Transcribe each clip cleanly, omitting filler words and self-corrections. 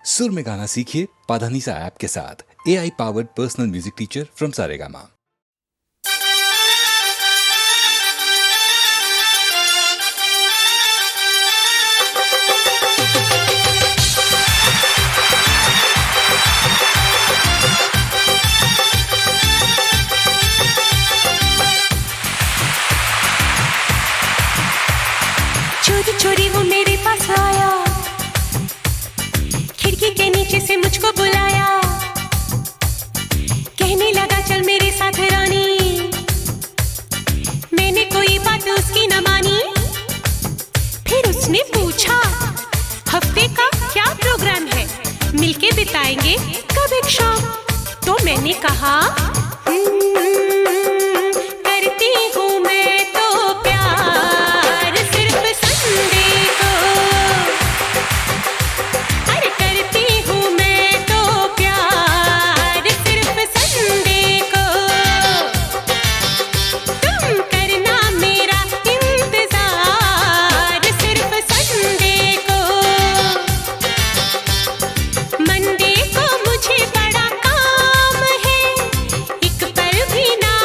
सुर में गाना सीखिए पाधानीसा ऐप के साथ। AI powered personal music teacher from Saregama. चोरी चोरी वो मेरे पास आया, खिड़की के नीचे से मुझको बुलाया, कहने लगा चल मेरे साथ रानी। मैंने कोई बात उसकी न मानी। फिर उसने पूछा हफ्ते का क्या प्रोग्राम है, मिलके बिताएंगे कब एक शाम। तो मैंने कहा करती हूँ मैं तो प्यार सिर्फ संडे को। अरे करती हूँ मैं तो प्यार सिर्फ संडे को। तुम करना मेरा इंतजार सिर्फ संडे को। मंडे को मुझे बड़ा काम है, एक पल भी ना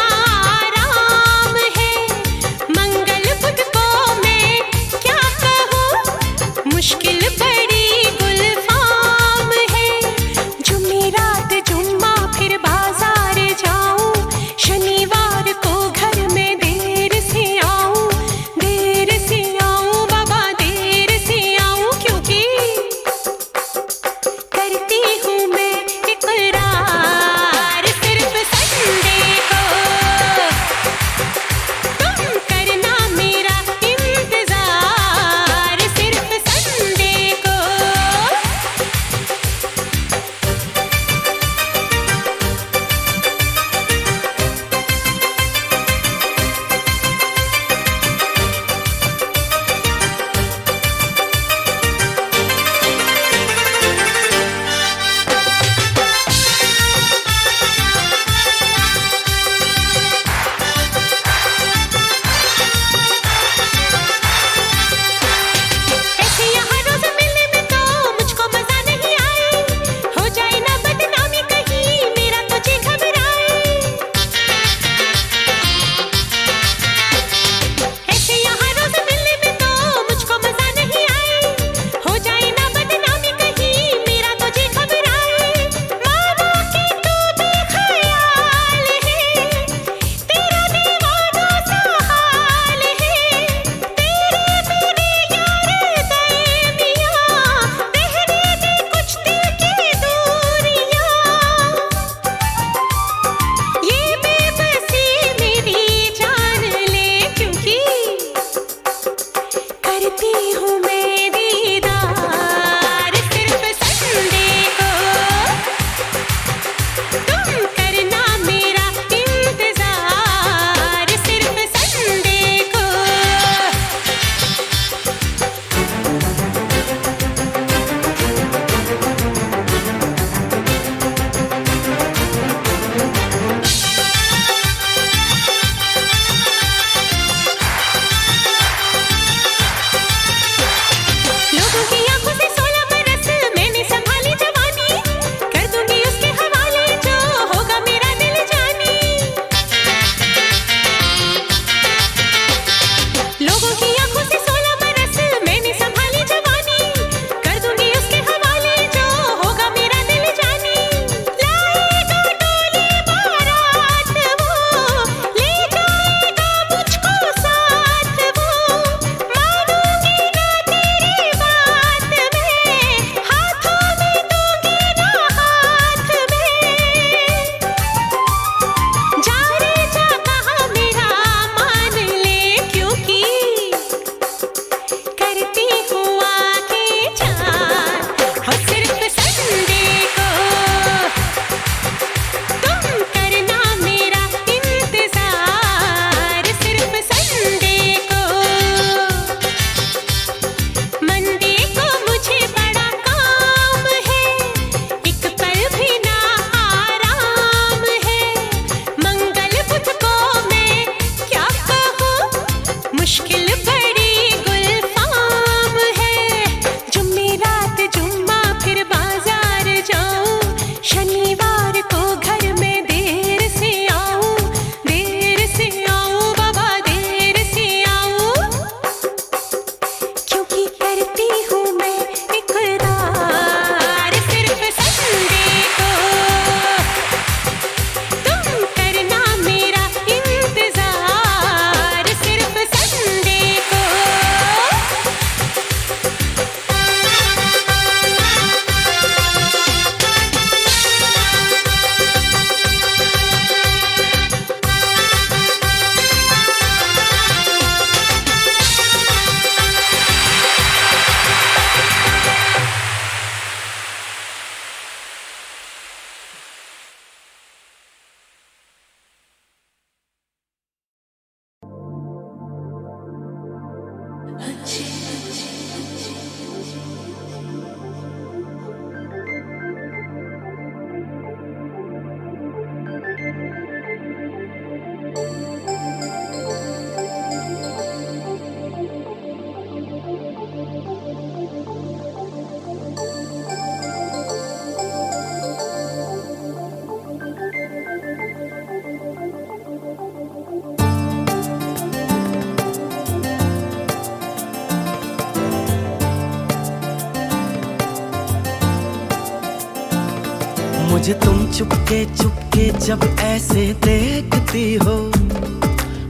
मुझे तुम चुपके चुपके जब ऐसे देखती हो,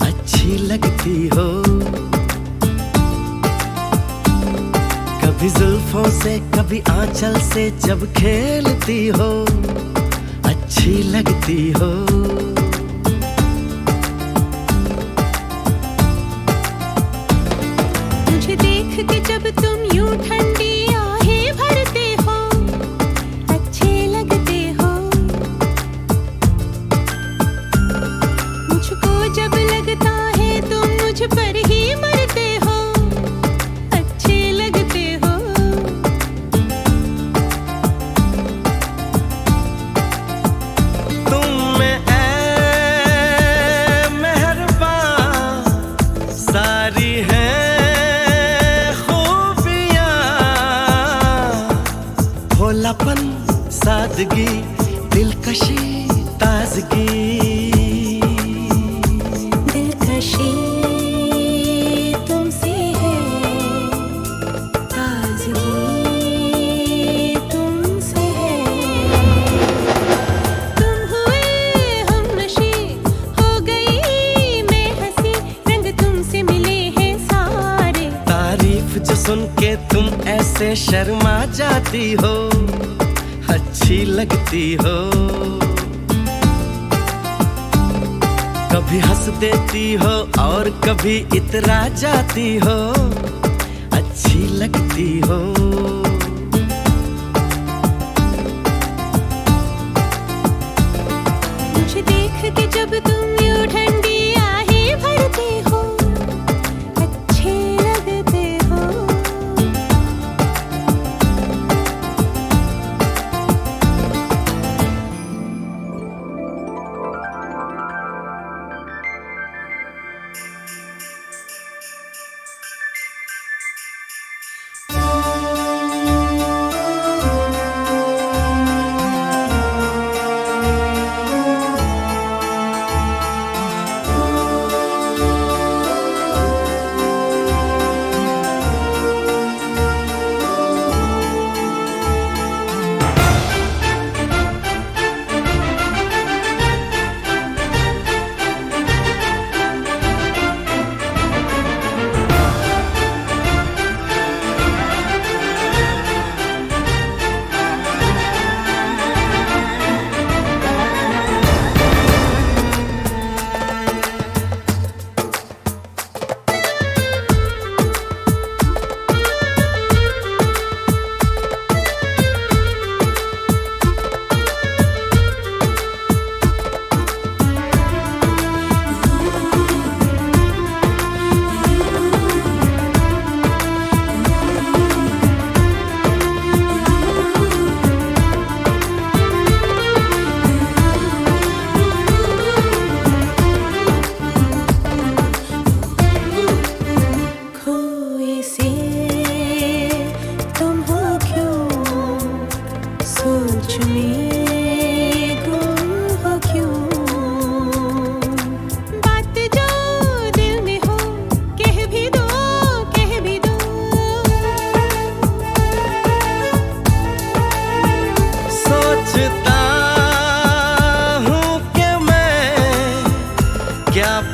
अच्छी लगती हो। कभी जुल्फों से कभी आंचल से जब खेलती हो, अच्छी लगती हो। मुझे देख के जब तुम यूं ठंडी आहें भरते हो, अच्छे लगते हो। मुझको जब लगता है तुम मुझ पर ही मरते हो, अच्छे लगते हो। तुम में ऐ मेहरबान सारी है भोलापन, सादगी, दिलकशी, ताजगी। दिलकशी तुमसे है, ताजगी तुमसे है। तुम हुए हमनशी, हो गई मैं हंसी, रंग तुमसे मिले हैं सारे। तारीफ जो सुन के तुम ऐसे शर्मा जाती हो, अच्छी लगती हो। कभी हंस देती हो और कभी इतरा जाती हो, अच्छी लगती हो। मुझे देख के जब तुम यूं ठंडी आहें भरते हो, अच्छे लगते हो।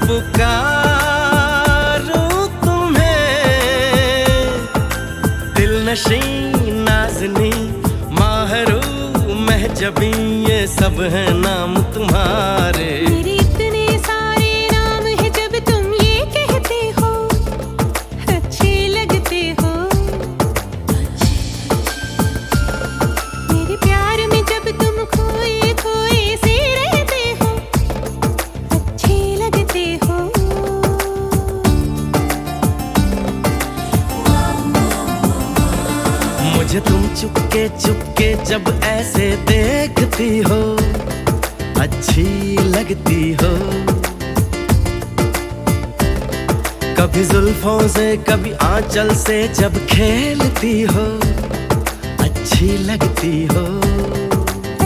पुकारूं तुम्हें, दिलनशी नाज़नी माहरू महजबी, ये सब है नाम तुम्हारे। मेरे इतने सारे नाम है जब तुम ये कहते हो, अच्छे लगते हो। मेरे प्यार में जब तुम खोए खोए से रहते हो, अच्छे लगते हो। मुझे तुम चुपके चुपके जब ऐसे देखती हो, अच्छी लगती हो। कभी जुल्फों से कभी आंचल से जब खेलती हो, अच्छी लगती हो।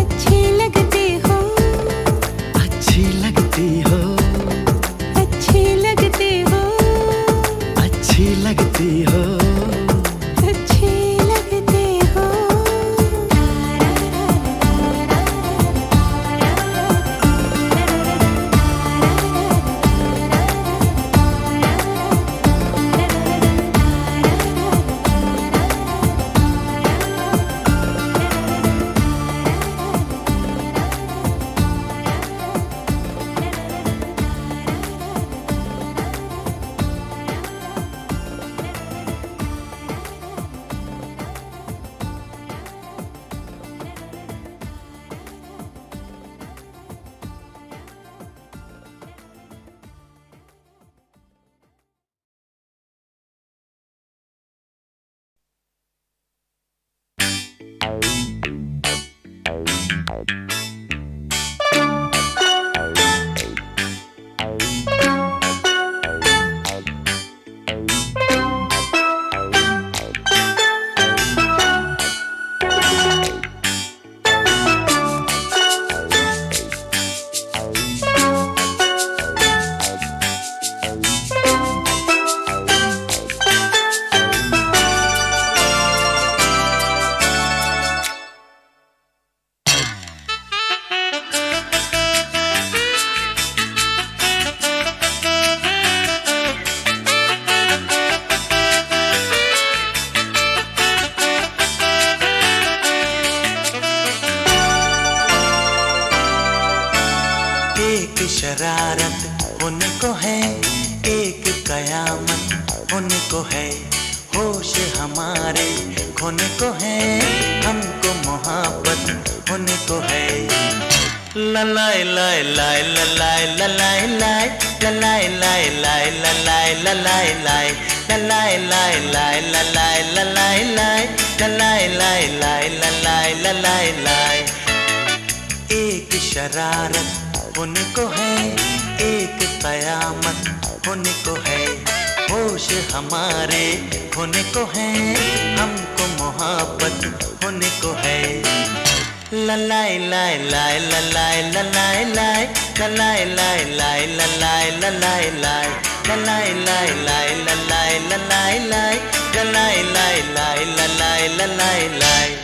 अच्छे लगते हो, अच्छी लगती हो, अच्छे लगते हो, अच्छी लगती हो। अच्छे लगते हो। एक शरारत होने को है, एक कयामत होने को है, होश हमारे खोने को है, हमको मोहब्बत होने को है। ललाए लाए लाए ललाए ललाए लाए ललाए लाए लाए ललाए ललाए लाए ललाए लाए लाए ललाए ललाए लाए ललाए लाए लाए ललाए ललाए लाए। एक शरारत होने को है, एक कयामत होने को है, होश हमारे खोने को है, हमको मोहब्बत होने को है। ललाए लाए लाए ललाए ललाए लाए ललाए लाए लाए ललाए ललाए लाए ललाए लाए लाए ललाए ललाए लाए ललाए लाए लाए ललाए ललाए लाए।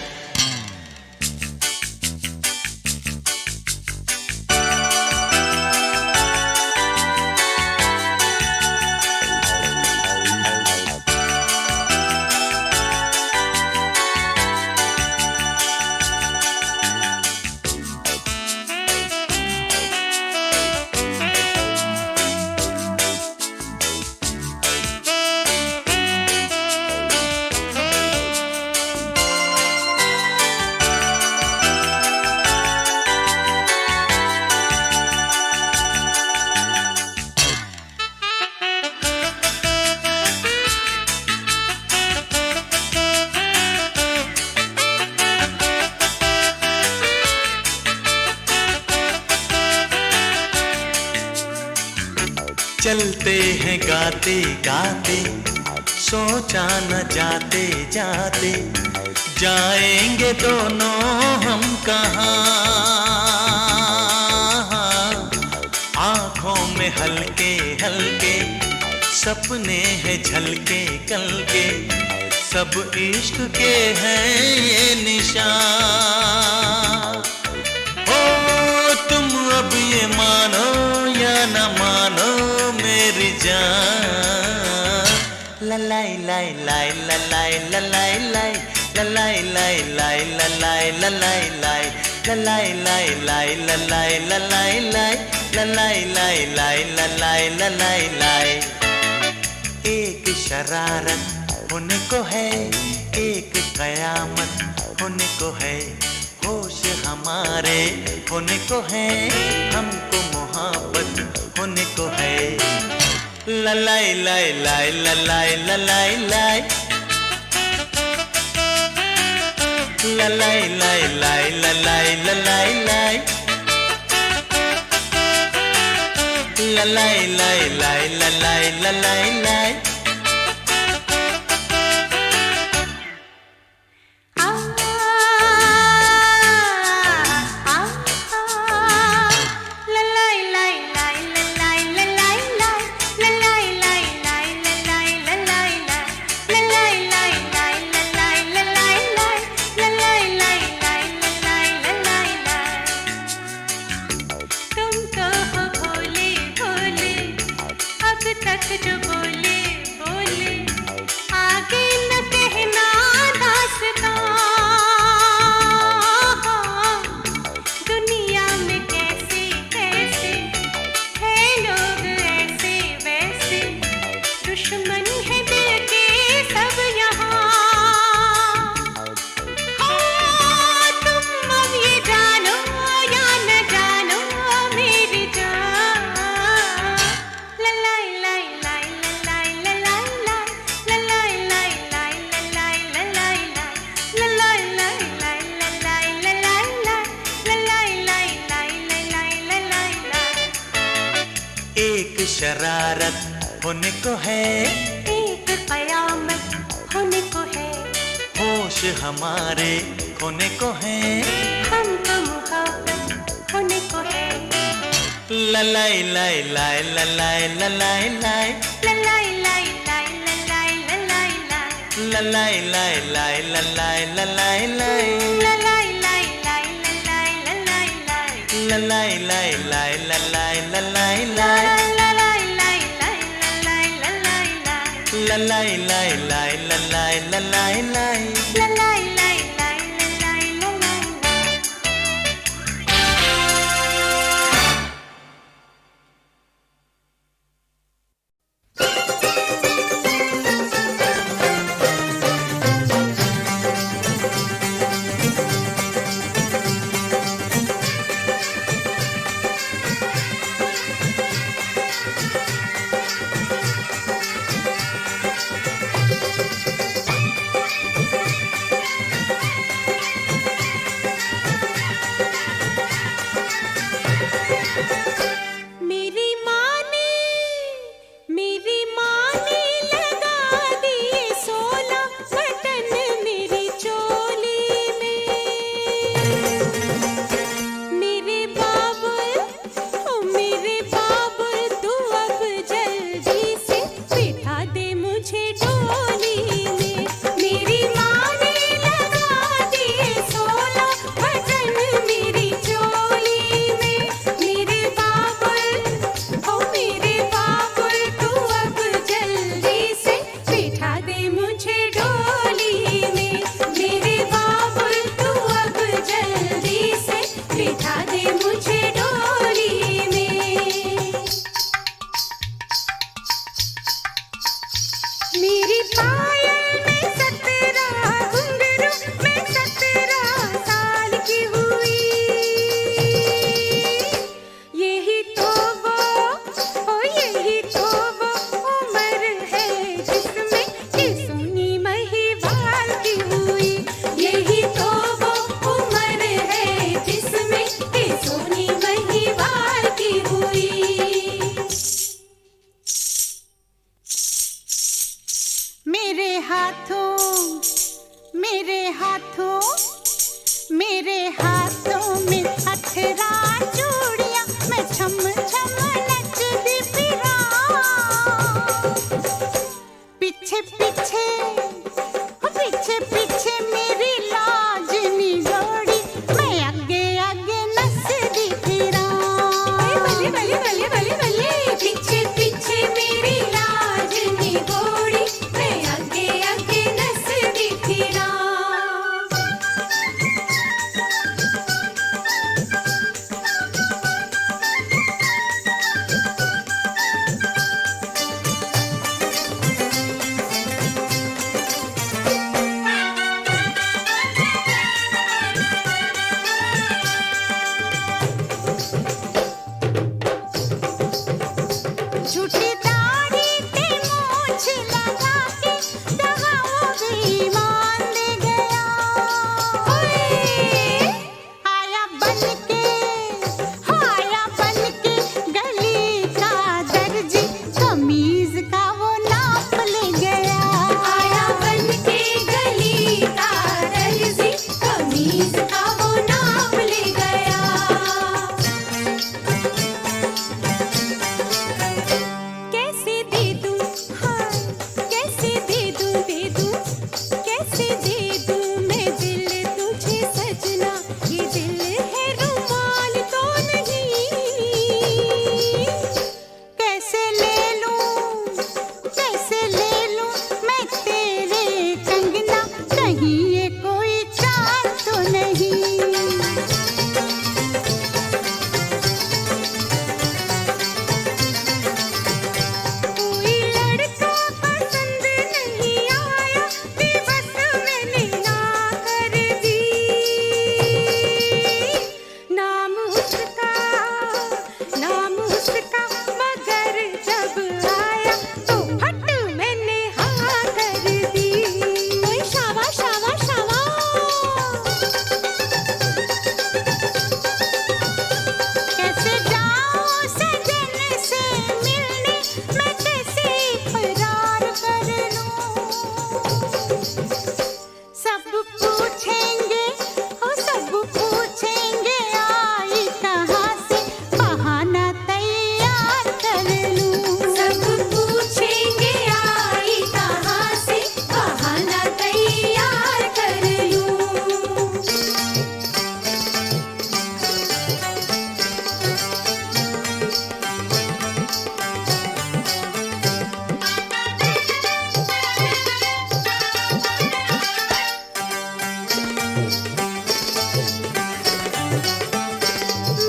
चलते हैं गाते गाते, सोचा न जाते जाते, जाएंगे दोनों हम कहाँ। आँखों में हल्के हल्के सपने हैं झलके कल के, सब इश्क के हैं ये निशान। ओ तुम अब ये मानो या न मानो मेरी जान। ललाई लाई लाई ललाई ललाई लाई ललाई लाई लाई ललाई ललाई लाई ललाई लाई लाई ललाई ललाई लाई ललाई लाई लाई ललाई ललाई लाई। एक शरारत होने को है, एक कयामत होने को है, होश हमारे होने को है, हमको मोहब्बत होने को है। ललाई लाई लाई ललाई ललाई लाई ललाई लाई लाई ललाई ललाई लाई ललाई लाई लाई ललाई ललाई लाई। जो बोले शरारत होने को है, एक कयामत होने को है, होश हमारे खोने को है, हमको मुहब्बत होने को है। ललाई लाई लाई ललाई ललाई लाई ललाई लाई लाई ललाई ललाई लाई ललाई लाई लाई ललाई ललाई लाई ललाई लाई लाई ललाई ललाई लाई ललाई लाई लाई ललाई ललाई लाई ललाई लाई लाई ललाई ललाई लाई ललाई लाई लाई ललाई ललाई लाई ललाई लाई लाई ललाई ललाई मेरे हाथों में हथरा चूड़ियां मैं छम छम नचदी फिरा पीछे पीछे पीछे पीछे मेरी लाजनी जोड़ी मैं आगे आगे नचदी फिरा बल्ले बल्ले बल्ले बल्ले बल्ले पीछे पीछे मेरी लाजनी घोड़ी मैं आगे आगे नचदी फिरा झूठी दाढ़ी पे मूंछ लगा के दगाओ बेईमान दे गया आया बन के गली का दर्जी कमीज का वो नाप ले गया आया बन के गली का दर्जी कमीज का वो नाप ले गया कैसे दे दूं हाँ कैसे दे दूं कैसे दे दूं मैं दिल तुझे सजना ये दिल है रुमाल तो नहीं कैसे ले लूं मैं तेरे कंगना कहीं ये कोई चाल तो नहीं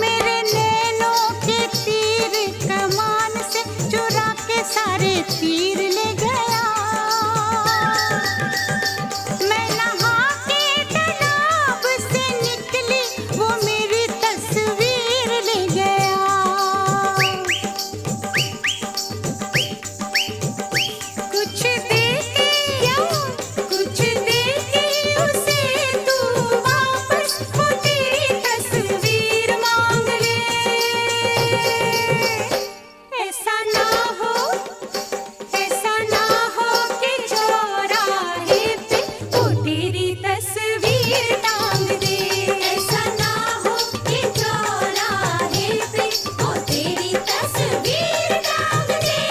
मेरे नैनों के तीर कमान से चुरा के सारे तीर ले गया। मैं नहा के तालाब से निकली, वो मेरी तस्वीर ले गया। कुछ दे के क्या, कुछ दे के उसे तू वापस, वो तेरी तस्वीर मांग ले। ऐसा ना हो कि चौराहे पे वो तेरी तस्वीर टांग दे। ऐसा ना हो कि चौराहे पे वो तेरी तस्वीर टांग दे।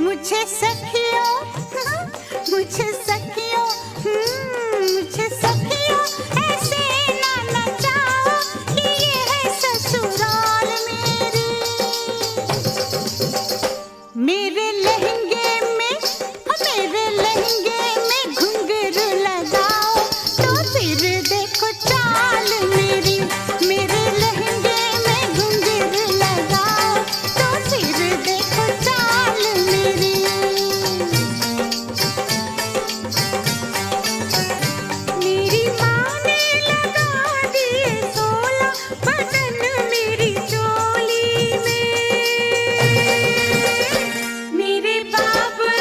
मुझे सखियों, मुझे सखियों, मुझे सखियों ऐसे ना नचाओ कि ये है ससुराल मेरी। मेरे लहंगे में घुंघरू लगाओ तो फिर देखो चाल मेरी। मेरे लहंगे में घुंघरू लगाओ तो फिर देखो चाल मेरी। मेरी माँ ने लगा दिए 16 बटन मेरी चोली में। मेरे बाबुल,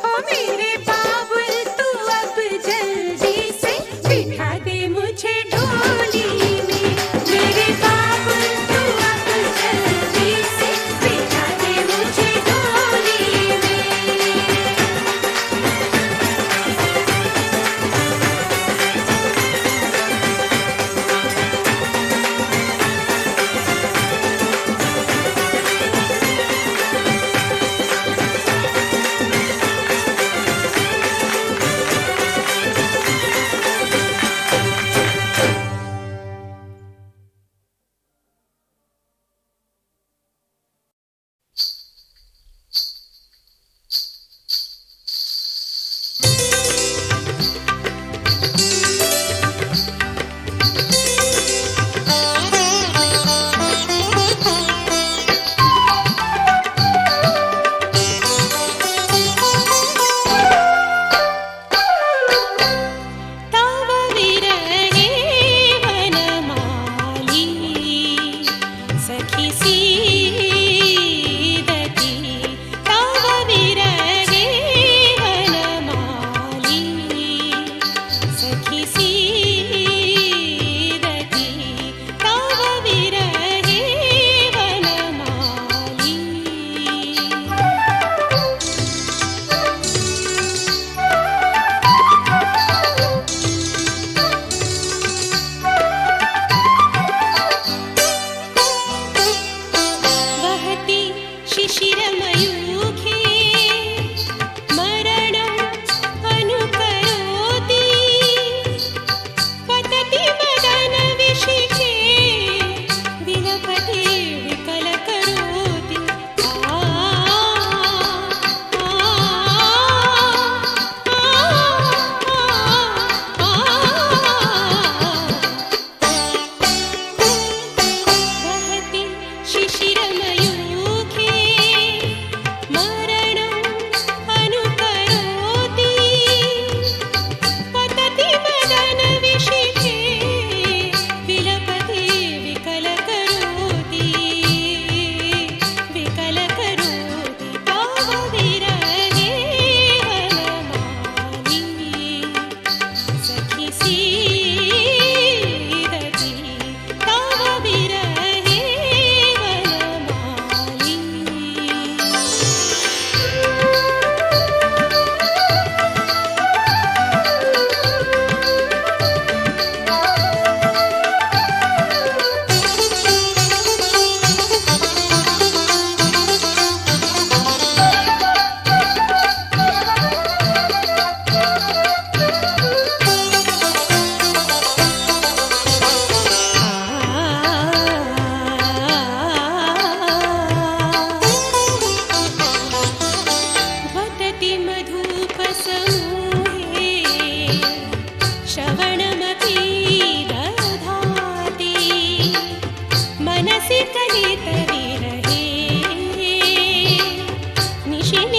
ओ मेरे बाबुल, तू अब जल्दी से बिठा दे मुझे डोली में। मेरे बाबुल, तू अब जल्दी से बिठा दे मुझे डोली में।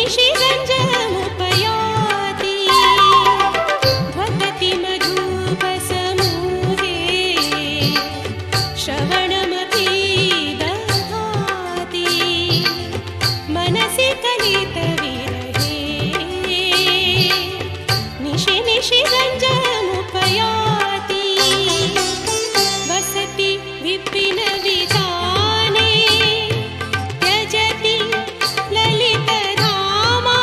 निशि रञ्जमुपयाति ध्वगति मधुपसमूहे श्रवणमपि दधाति मनसि कलितविरहे निशि निशि रञ्जमुपयाति वसति विपिनविताने त्यजति ललितधामा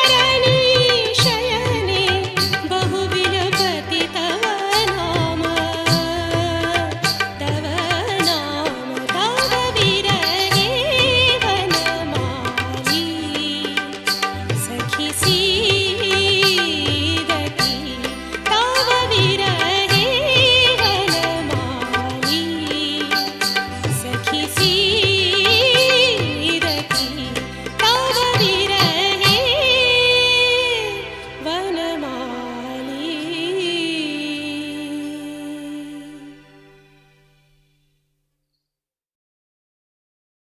रहने